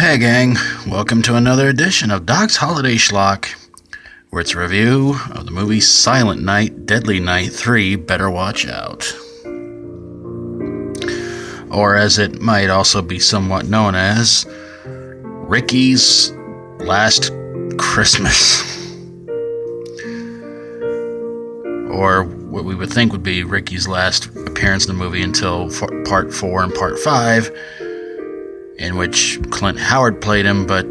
Hey gang, welcome to another edition of Doc's Holiday Schlock, where it's a review of the movie Silent Night, Deadly Night 3, Better Watch Out. Or as it might also be somewhat known as, Ricky's Last Christmas. Or what we would think would be Ricky's last appearance in the movie until Part 4 and Part 5, in which Clint Howard played him, but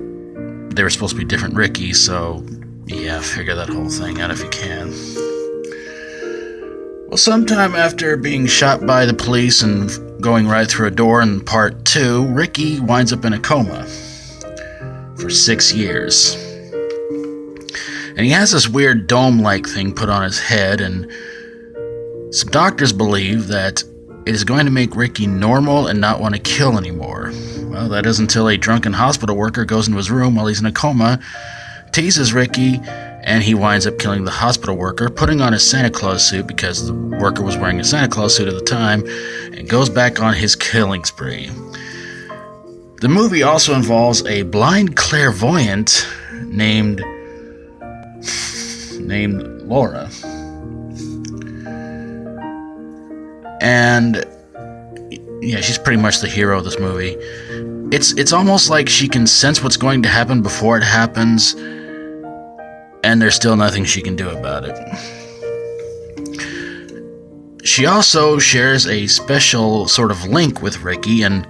they were supposed to be different Ricky, so yeah, figure that whole thing out if you can. Well, sometime after being shot by the police and going right through a door in Part 2, Ricky winds up in a coma for 6 years. And he has this weird dome-like thing put on his head, and some doctors believe that it is going to make Ricky normal and not want to kill anymore. Well, that is until a drunken hospital worker goes into his room while he's in a coma, teases Ricky, and he winds up killing the hospital worker, putting on his Santa Claus suit because the worker was wearing a Santa Claus suit at the time, and goes back on his killing spree. The movie also involves a blind clairvoyant named Laura. And yeah, she's pretty much the hero of this movie. It's almost like she can sense what's going to happen before it happens, and there's still nothing she can do about it. She also shares a special sort of link with Ricky, and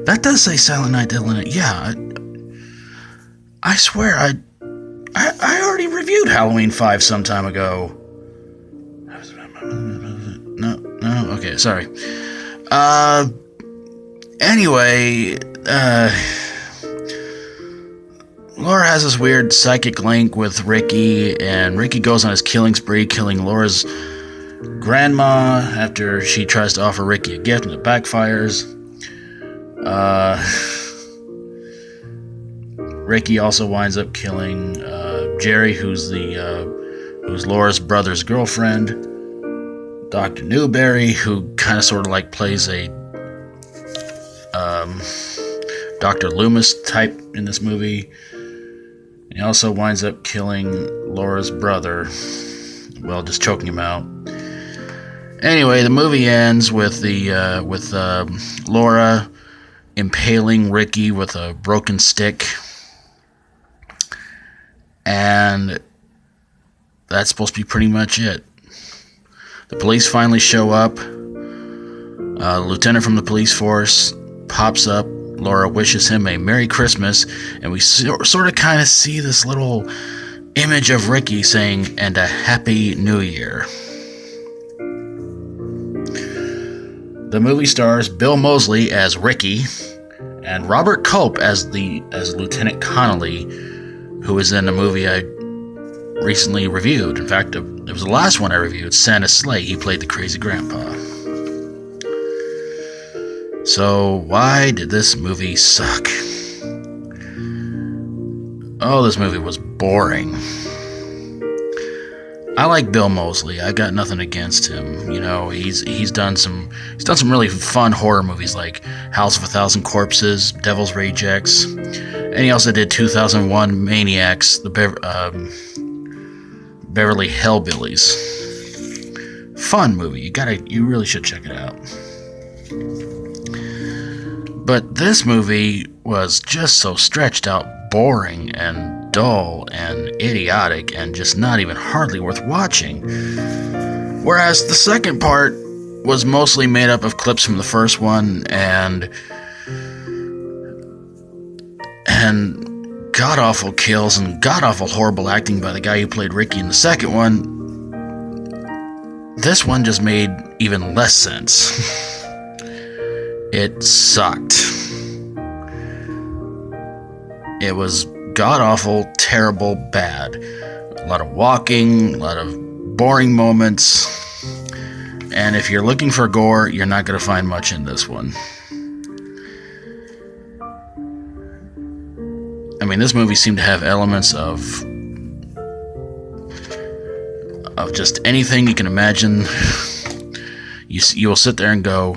that does say Silent Night, Deadly Night. Yeah, I swear I already reviewed Halloween 5 some time ago. No, okay, sorry. Anyway, Laura has this weird psychic link with Ricky, and Ricky goes on his killing spree, killing Laura's grandma after she tries to offer Ricky a gift and it backfires. Ricky also winds up killing Jerry, who's Laura's brother's girlfriend, Dr. Newberry, who kind of sort of like plays a Dr. Loomis type in this movie. And he also winds up killing Laura's brother, well, just choking him out. Anyway, the movie ends with Laura impaling Ricky with a broken stick, and that's supposed to be pretty much it. The police finally show up. The lieutenant from the police force pops up. Laura wishes him a Merry Christmas, and we sort of kind of see this little image of Ricky saying, "And a Happy New Year." The movie stars Bill Moseley as Ricky and Robert Culp as Lieutenant Connolly, who was in a movie I recently reviewed. In fact, it was the last one I reviewed, Santa's Sleigh. He played the crazy grandpa. So why did this movie suck? Oh, this movie was boring. I like Bill Moseley. I got nothing against him. You know, he's done some really fun horror movies like House of a Thousand Corpses, Devil's Rejects, and he also did 2001 Maniacs, the Beverly Hellbillies. Fun movie. You really should check it out. But this movie was just so stretched out, boring and dull and idiotic and just not even hardly worth watching. Whereas the second part was mostly made up of clips from the first one and god-awful kills and god-awful horrible acting by the guy who played Ricky in the second one. This one just made even less sense. It sucked. It was god-awful, terrible, bad. A lot of walking, a lot of boring moments. And if you're looking for gore, you're not going to find much in this one. I mean, this movie seemed to have elements of of just anything you can imagine. You will sit there and go,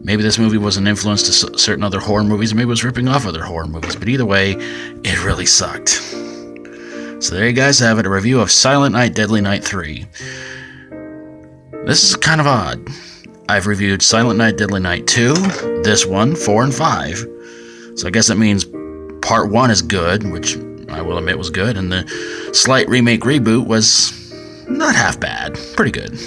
maybe this movie was an influence to certain other horror movies, maybe it was ripping off other horror movies, but either way, it really sucked. So there you guys have it, a review of Silent Night, Deadly Night 3. This is kind of odd. I've reviewed Silent Night, Deadly Night 2, this one, 4, and 5. So I guess that means part 1 is good, which I will admit was good, and the slight remake reboot was not half bad. Pretty good.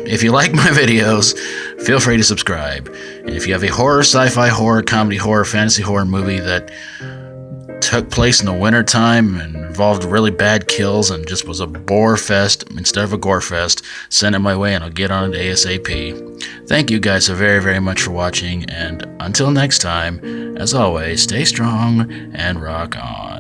If you like my videos, feel free to subscribe. And if you have a horror, sci-fi horror, comedy horror, fantasy horror movie that took place in the wintertime and involved really bad kills and just was a bore fest instead of a gore fest, send it my way and I'll get on it ASAP. Thank you guys so very, very much for watching, and until next time, as always, stay strong and rock on.